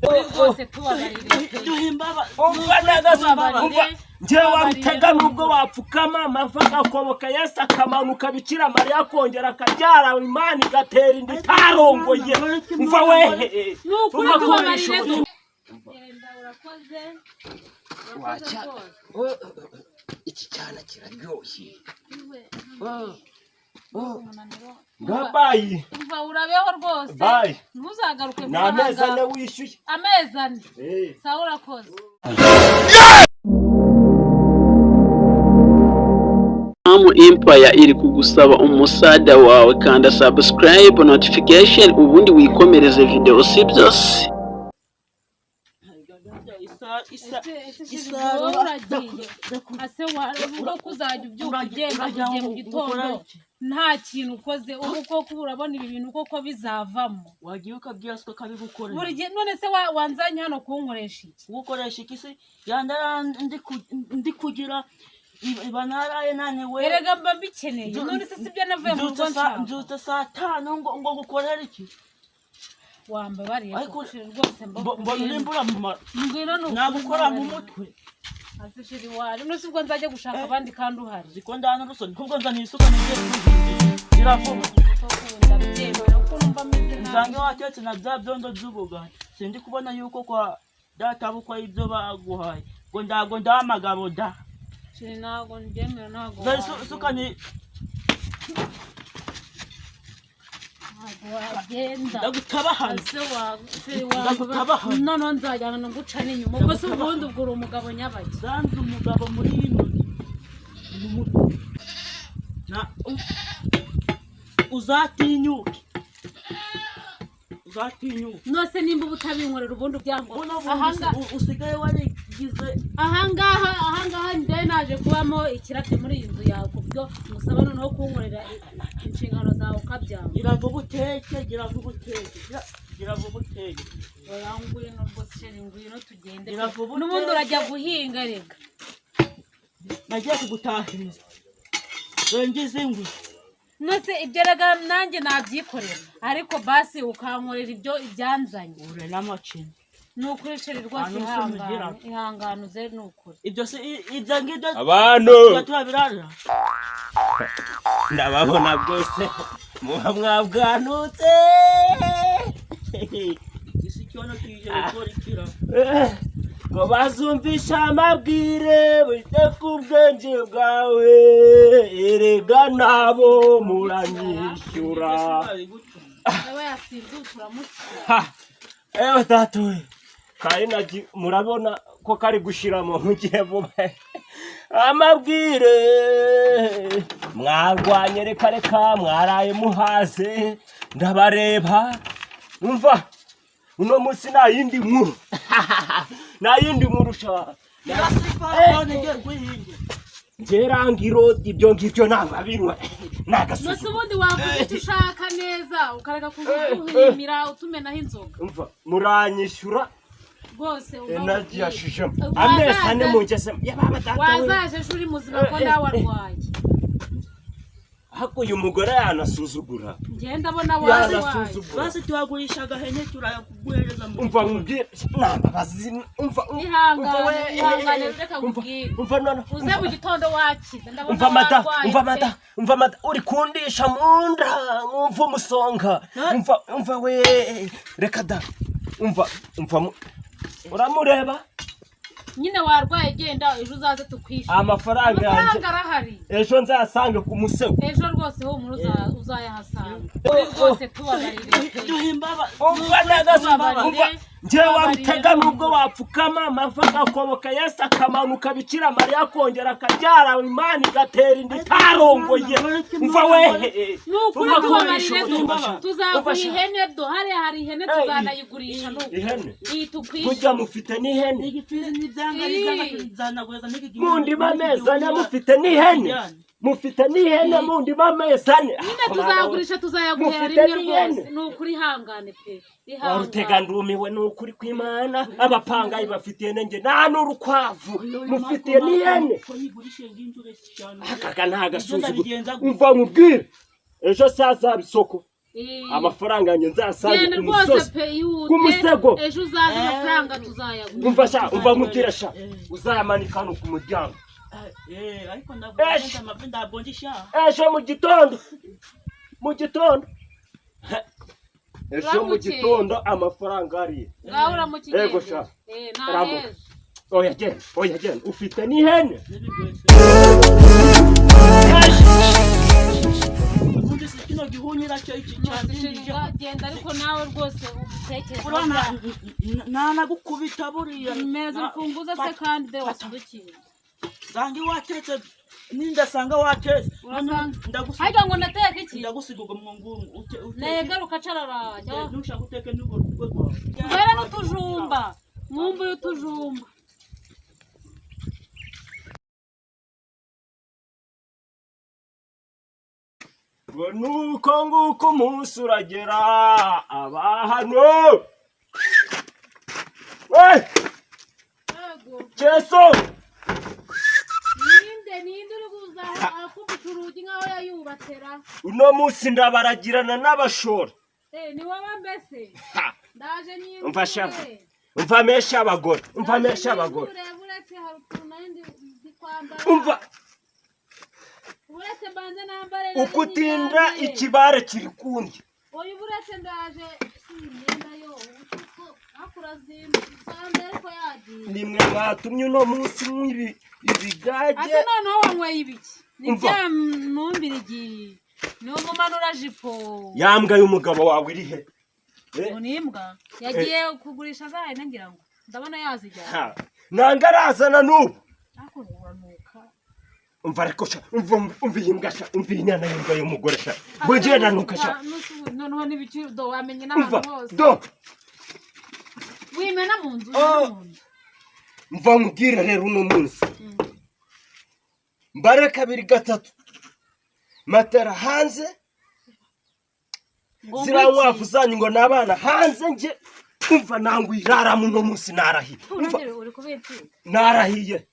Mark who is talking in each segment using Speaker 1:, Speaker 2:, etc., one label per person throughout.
Speaker 1: rwose tubabarire
Speaker 2: duhimbaba
Speaker 1: umva nagasubaba
Speaker 3: njyewe wamutega nubwo wapfukama amavuga akoboka Yesu akamanuka Bikira Mariya akongera akabyara Imana igatera indi tarongoye umva wehe
Speaker 1: nukuri tubabarire genda urakoze
Speaker 3: iki cyana kiraryoshye Bayi
Speaker 1: umva urabeho rwose ntuzagaruke
Speaker 3: vuba amezi ane wishyuye
Speaker 1: amezi ane sawa urakoze
Speaker 2: Empire iri kugusaba umusada wawe kanda subscribe notification ubundi wikomereze video sibyo
Speaker 1: ase waruvuga ko uzajya ubyuka ugenda ugiye mu gitondo nta kintu ukoze ubu koko urabona ibi bintu koko bizavamo
Speaker 2: wagiye ukabyaswa kabigukorera
Speaker 1: buri gihe none se wanzanye hano kunkoresha iki
Speaker 2: gukoresha iki se yandara ndi kugira banaraye naniwe
Speaker 1: erega mba mbikeneye none se sibyo navuye mu rugo
Speaker 2: nzutse saa 5 ngo gukorera iki
Speaker 1: wamba bari yakushira rwose
Speaker 2: mbona nimbura mu
Speaker 1: ngwino no
Speaker 2: nagukora mu mutwe
Speaker 1: azishiri wari nose ubwo nzajya gushaka abandi kandi uhari
Speaker 2: ziko ndana rusoni kubwo nzana isuka ngiye iravuga nzange watetse na bya byondo by'ubuga sindi kubona yuko kwa data bukwa ibyo baguhaye ngo ndago ndamagabo da
Speaker 1: nago ndemera nago
Speaker 2: isuka ni ndagutabahanze
Speaker 1: none nzajyana no guca n'inyuma ubwo se ubundi ubwo uri umugabo nyabaki
Speaker 2: zanze umugabo muri ino uzatinyuke
Speaker 1: nose nimba ubutabinkorera ubundi byango
Speaker 2: usigaye warigize
Speaker 1: ahangaha nde naje kubamo ikirate muri iyi nzu yawe kubyo musaba noneho kunkorera inshingano zawe ukabyanga
Speaker 2: iravuga uteke
Speaker 1: oya ngwino rwose sheri ngwino tugende n'ubundi urajya guhinga rega
Speaker 2: nagiye kugutahiriza ngize ingwe
Speaker 1: nose ibyo rega nanjye nabyikorera ariko basi ukankorera ibyo ibyanzanye
Speaker 2: ure n'amacini
Speaker 1: nukuri sheri rwose ihangano ze nukuri
Speaker 2: ibyo se ibyo ngibyo
Speaker 3: abantu
Speaker 2: turabirara
Speaker 3: ndababona bwose muba mwabwanutse
Speaker 2: isi cyono kije gukora ikira
Speaker 3: ngo bazumvisha amabwire bite ku bwenge bwawe erega nabo muranyishyura
Speaker 1: aba yasinze turamuca
Speaker 3: ewe tatuwe kari murabona ko kari gushiramo mugiye vuba amabwire mwarwanye reka mwaraye muhaze ndabareba umva uno munsi nta yindi nkuru ushaka ngerangiro ibyo ngibyo nababinwa
Speaker 1: nagasubiza nose ubundi wavuze icyo ushaka neza ukareka kuzuhimira utumenaho inzoga
Speaker 3: umva muranyishyura
Speaker 1: rwose
Speaker 3: energy yashishemo amezi ane mu ngese yababa data
Speaker 1: wazaje uri muzima ko nawe warwaye
Speaker 3: hakuye umugore yanasuzugura
Speaker 1: ngenda abona warwaye
Speaker 2: basi tuhagurisha agahene turayakuguhereza mu
Speaker 3: umva mbwira nambabazi umva
Speaker 1: ihangane reka kubwira
Speaker 3: umva none
Speaker 1: uze mu gitondo wakize ndabona
Speaker 3: umva mata uri kundisha munda umva umusonga umva we reka da umva uramureba
Speaker 1: nyine warwaye genda ejo uzaze tukwishyura
Speaker 3: amafaranga
Speaker 1: arahari
Speaker 3: ejo nzasange ku musego
Speaker 1: ejo rwose ho muri uzayahasanga rwose tubabarire
Speaker 2: duhimbaba
Speaker 3: umva nagasubaba njyewe wamutega nubwo wapfukama amavuga akoboka Yesu akamanuka Bikira Mariya akongera akabyara Imana igatera indi tarongoye umva wehe
Speaker 1: nukuri tubabarire tuzaguha ihene hari ihene tuzanayigurisha
Speaker 3: ihene
Speaker 1: tukwishyura
Speaker 3: kujya mufite n'ihene
Speaker 2: igipfizi n'ibyangariza zanagweza
Speaker 3: mundi bamezane mufite n'ihene mundi bamezane
Speaker 1: nyine tuzagurisha tuzayaguhera rimwe rwose nukuri hangane pe
Speaker 3: warutega ndumiwe nukuri kw'Imana abapangayi bafitiye nenge nta n'urukwavu mufitiye n'ihene akaga nta gasuzuguro umva mubwire ejo sazaba isoko amafaranga yanjye nzasanga
Speaker 1: genda
Speaker 3: ku
Speaker 1: rwose
Speaker 3: musozi
Speaker 1: pe yihute
Speaker 3: ku musego
Speaker 1: ejo uzaza amafaranga tuzayagura
Speaker 3: umva sha umva nkubwira sha uzayamanika hano ku muryango
Speaker 2: ariko
Speaker 3: Esh.
Speaker 2: ntabwo ndisha
Speaker 3: ejo mu gitondo ejo mu
Speaker 1: Uramutse.
Speaker 3: gitondo amafaranga ariye
Speaker 1: ngaho uramukigenda
Speaker 3: Yego sha.
Speaker 1: ntaheza
Speaker 3: oya genda ufite n'ihene
Speaker 2: ubundi si kino gihunyira cyo iki cyane
Speaker 1: genda ariko nawe rwose utekereza
Speaker 2: urabona ntanagukubita buriya
Speaker 1: meza ufunguza se kandi de wasudukiye
Speaker 2: zange watetse nindasanga watetse
Speaker 1: hajya ngo nateke iki
Speaker 2: ndagusiga ubwo mwungungu
Speaker 1: negaruka carara
Speaker 2: nushaka uteke n'ubwo rwego
Speaker 1: mbere n'utujumba mwumva y'utujumba
Speaker 3: ngo nuko nguko umunsi uragera aba hano Cheso
Speaker 1: ninde uri kuza akubita urugi nkaho yayubatera
Speaker 3: uno munsi ndabaragirana n'abashora
Speaker 1: ni wowe mbese ndaje nyine
Speaker 3: umfasha umvamesha abagore
Speaker 1: uretse hari ukuntu nandi ndikwambara
Speaker 3: umva
Speaker 1: uretse banze nambare
Speaker 3: ukutinda ikibare kiri kundi
Speaker 1: oya uretse ndaje imyenda yo uko akurazimba usanga ariko yagiye
Speaker 3: nimwe mwatumye uno munsi mwibi ibigage
Speaker 1: ase noneho wanyweye ibiki ni bya numbirigi ni umumanura jipo
Speaker 3: yambwa y'umugabo wawe iri he
Speaker 1: ni imbwa yagiye kugurisha zayo ngira ngo ndabona yazijyana
Speaker 3: nanga arazana n'ubu
Speaker 1: akuranuka
Speaker 3: umva ariko sha umva iyi mbwa sha umva iyi nyana y'imbwa y'umugore sha bwenge nanuka sha
Speaker 1: noneho n'ibiki do wamenye n'ahantu hose
Speaker 3: do
Speaker 1: wimena mu nzu
Speaker 3: mva mubwire rero uno munsi mbare kabiri gatatu matera hanze zirankwavu zanyu ngo n'abana hanze nge umva nangu irara muno munsi narahiye
Speaker 1: uri kubitsinda
Speaker 3: narahiye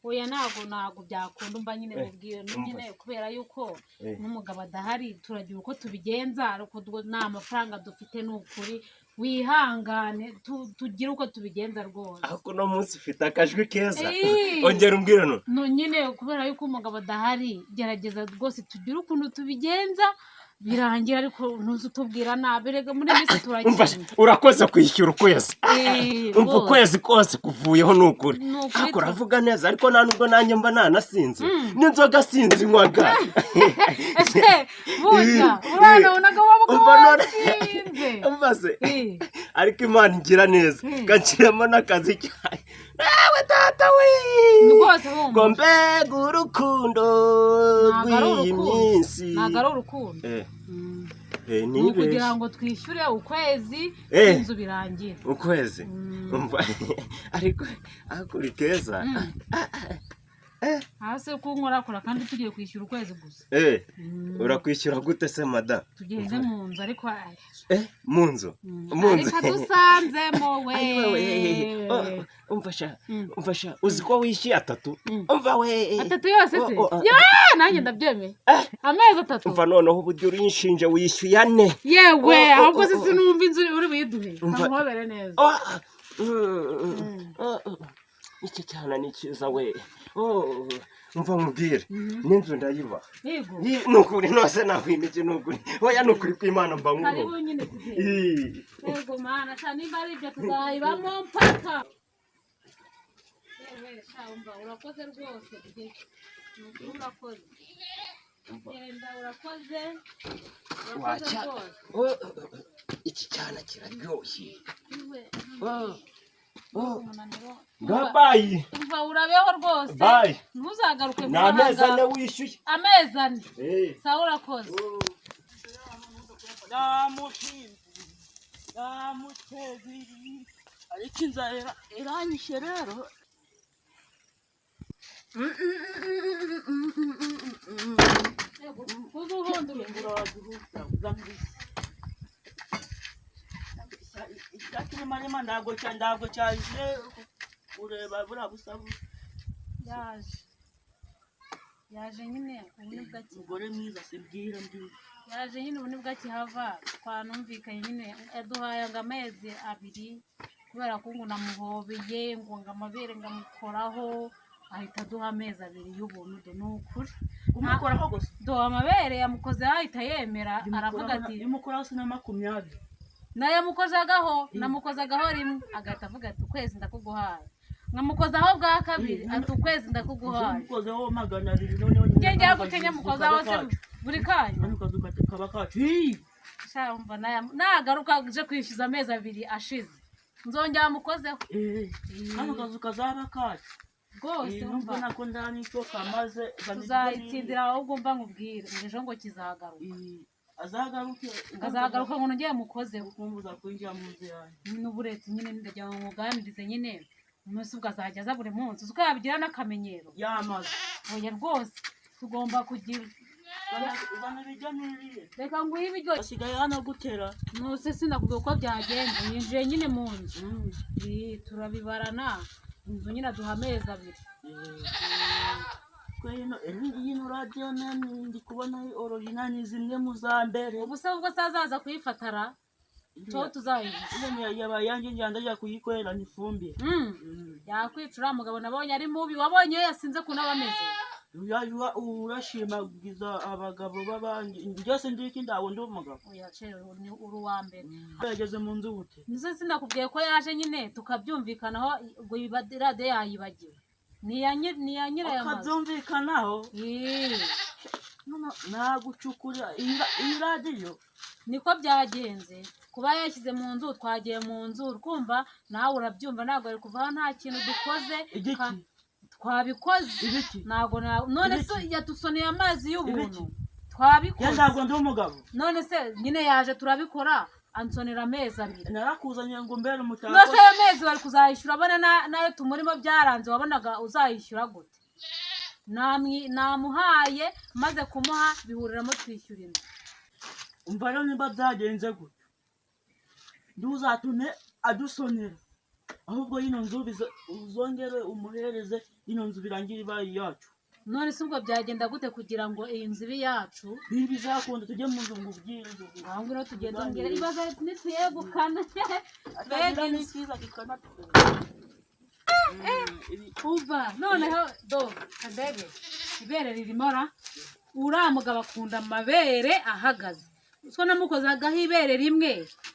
Speaker 1: oya ntago byakunda umva nyine mubwire nyine kubera yuko n'umugabo adahari turagira uko tubigenza ariko nta mafaranga dufite n'ukuri wihangane tugire uko tubigenza rwose
Speaker 3: ariko no munsi ufite akajwi keza ongera umbwire
Speaker 1: no nyine kubera yuko umugabo adahari gerageza rwose tugire ukuntu tubigenza birangira ariko ntuzi utubwira nabi rega muri minsi turagiye
Speaker 3: urakoze kwishyura ukwezi umva ukwezi kose kuvuyeho n'ukuri ariko uravuga neza ariko nta nubwo nanjye mba nanasinze n'inzoga sinzi nywaga
Speaker 1: burya uranabonaga waba wasinze
Speaker 3: mbaze ariko Imana igira neza gaciremo n'akazi cyayo nawe tata we ngo mbega urukundo rw'iyi minsi
Speaker 1: ntabwo ari urukundo ni ukugira ngo twishyure ukwezi inzu birangira
Speaker 3: ukwezi ariko uri keza
Speaker 1: hasi kunkorakora kandi tugiye kwishyura ukwezi gusa
Speaker 3: urakwishyura gute se mada
Speaker 1: tugeze mu nzu ariko
Speaker 3: mu nzu
Speaker 1: ariko dusanzemo we
Speaker 3: umfasha uzi ko wishyuye atatu umva we
Speaker 1: atatu yose se nanjye ndabyemeye amezi atatu
Speaker 3: umva noneho uburyo urinshinje wishyuye ane
Speaker 1: yewe ahubwo se sinumva inzu uri buyiduhe ntabobere neza
Speaker 3: iki cyana ni cyiza we umva mubwire n'inzu ndayiba nukuri nose nakwimije nukuri oya nukuri kw'Imana mba nkuru
Speaker 1: hariho nyine yego mana sha nimba ari ibyo tuzayibamo mpaka yewe sha umva urakoze rwose urakoze genda urakoze
Speaker 3: iki cyana kiraryoshye
Speaker 1: bayi umva urabeho rwose ntuzagaruke
Speaker 3: vuba amezi ane wishyuye
Speaker 1: amezi ane sawa urakoze
Speaker 2: namuteziri ariko inzara iranyishe rero icyakirimo ntabwo cyaje ureba buriya busabu
Speaker 1: yaje nyine ubundi bwaki
Speaker 2: umugore mwiza sibwira ndi
Speaker 1: yaje nyine ubu nibwo akihava twanumvikanye nyine yaduhaye ngo amezi 2 kubera ko ngo namuhobeye ngo amabere ngamukoraho ahita aduha amezi 2 y'ubuntu ni ukuri
Speaker 2: umukoraho gusa
Speaker 1: duha amabere yamukoze ahita yemera aravuga ati
Speaker 2: imukoraho sina 20
Speaker 1: namukozagaho rimwe agahita avuga ati ukwezi ndakuguhaye nkamukozaho bwa kabiri ati ukwezi ndakuguhaye
Speaker 2: umukozaho 200 none
Speaker 1: njye gutenya mukozaho se buri kanya
Speaker 2: kaba kacu
Speaker 1: shamva nagaruka je kwishyuza amezi 2 ashize nzongera mukozeho
Speaker 2: hano kazu kazaba kacu
Speaker 1: rwose
Speaker 2: umva nako ndani cyo kamaze
Speaker 1: tuzayitsindira ahubwo mba nkubwire ejo ngo kizagaruka azagaruka ngo ngiye mukozeho
Speaker 2: kumbuza kwinjira mu nzu yanjye
Speaker 1: n'uburetse nyine ndajya mu muganirize nyine umunsi ubwazajya aza buri munsi uko yabigira n'akamenyero
Speaker 2: yamaze
Speaker 1: oya rwose tugomba kugira
Speaker 2: uzana ibijya n'iriye
Speaker 1: reka nguhe ibiryo
Speaker 2: asigaye hano gutera
Speaker 1: nuse sinakubwiye uko byagenze yinjiye nyine mu nzu turabibarana inzu nyine aduha amezi 2
Speaker 2: ino radiyo ndi kubona original zimwe mu za mbere
Speaker 1: ubuse ubwo sazaza kuyifatara to tuzayihisha
Speaker 2: yaba yanjye njya kuyikorera n'ifumbire
Speaker 1: yakwicura mugabo nabonye ari mubi wabonye yasinze kunabameze
Speaker 2: urashimagiza abagabo b'abandi byose ndiki ndawo ndi umugabo
Speaker 1: yacewe uri wa mbere
Speaker 2: yageze mu nzu gute
Speaker 1: nizo sinakubwiye ko yaje nyine tukabyumvikanaho ngo radiyo yayibagiwe niya nyirayo
Speaker 2: akabyumvikanaho nagucukura iyi radiyo
Speaker 1: niko byagenze kuba yashyize mu nzu twagiye mu nzu kumva nawe urabyumva ntabwo ari kuvaho nta kintu dukoze twabikoze ntabwo none se yadusoneye amazi y'ubuntu twabikoze
Speaker 2: ntabwo ndi umugabo
Speaker 1: none se nyine yaje turabikora ansonera amezi 2
Speaker 2: narakuzanye ngo mbere umutako
Speaker 1: nose ayo mezi bari kuzayishyura abona nayo tumurimo byaranze wabonaga uzayishyura gute namuhaye maze kumuha bihuriramo twishyura inzu
Speaker 2: umva rero nimba byagenze gute nduzatume adusonera ahubwo yino nzu uzongere umuhereze ino nzu birangira ibaye yacu
Speaker 1: none se ubwo byagenda gute kugira ngo iyi nzu ibe yacu
Speaker 2: bizakunda tujye mu nzu ngubwire
Speaker 1: ahubwo no tugenda ngera ibaza nituyegukana
Speaker 2: bega ni cyiza kikana
Speaker 1: uva noneho do kadebe ibere ririmora uramugaba akunda amabere ahagaze so namukozagaho ibere rimwe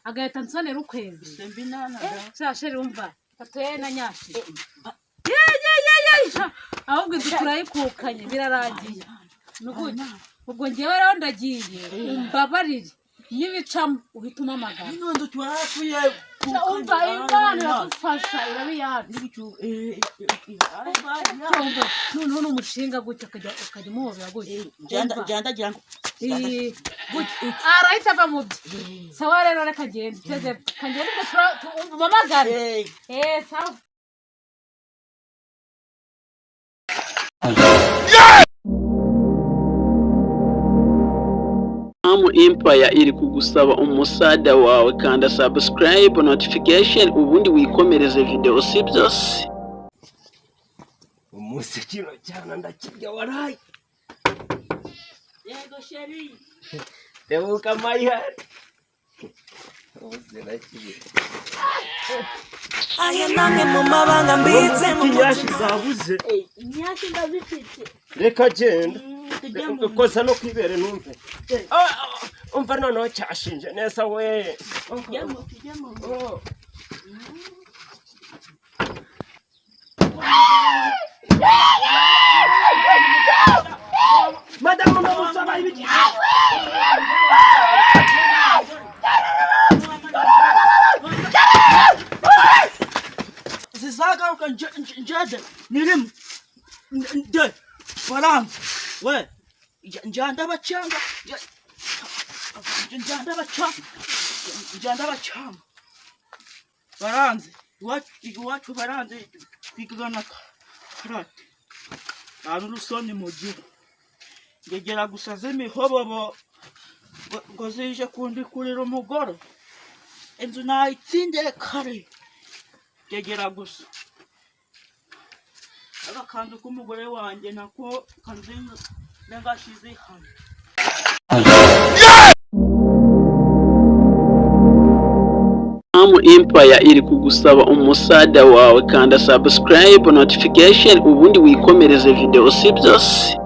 Speaker 1: agahita nsonera ukwezi shashe rumva tatuye na nyashi ahubwo inzu turayikukanye birarangiye ubwo ngewe rero ndagiye umbabarire n'ibicamo uhita umamagara
Speaker 2: none twarafuye
Speaker 1: umva imana iradufasha irabiyacu noneho n'umushinga gutya ukajya umuhobera gutya
Speaker 2: jandagira ngo
Speaker 1: arahita ava mu bye sawa rero reka ngende umamagare sawa
Speaker 4: Empire iri kugusaba umusada wawe kanda subscribe notification ubundi wikomereze video si byose
Speaker 3: umunsi kino cyane ndakirya warayi
Speaker 2: yego sheri
Speaker 3: tebuka mayihari ubuze nakiri
Speaker 5: aya namwe mu mabanga mbitse mu
Speaker 3: nyashi zabuze
Speaker 2: nyashi ndazifite
Speaker 3: reka genda kosa no kwibere numve umva noneho cyashinje neza we
Speaker 2: tujyemo
Speaker 3: madamu no musaba ibiki
Speaker 2: zizagaruka njade nirimu nde baranze we njanda bacanga baranze iwacu baranze twigana karate nta n'urusoni mu gihe ngegera gusa z'imihobobo ngo zije kundikurira umugore inzu nayitsindiye kare ngegera gusa agakanzu k'umugore wanjye nako kanzinga n'agashize hano
Speaker 4: Empire iri kugusaba umusada wawe, kanda subscribe notification ubundi wikomereze video si byose.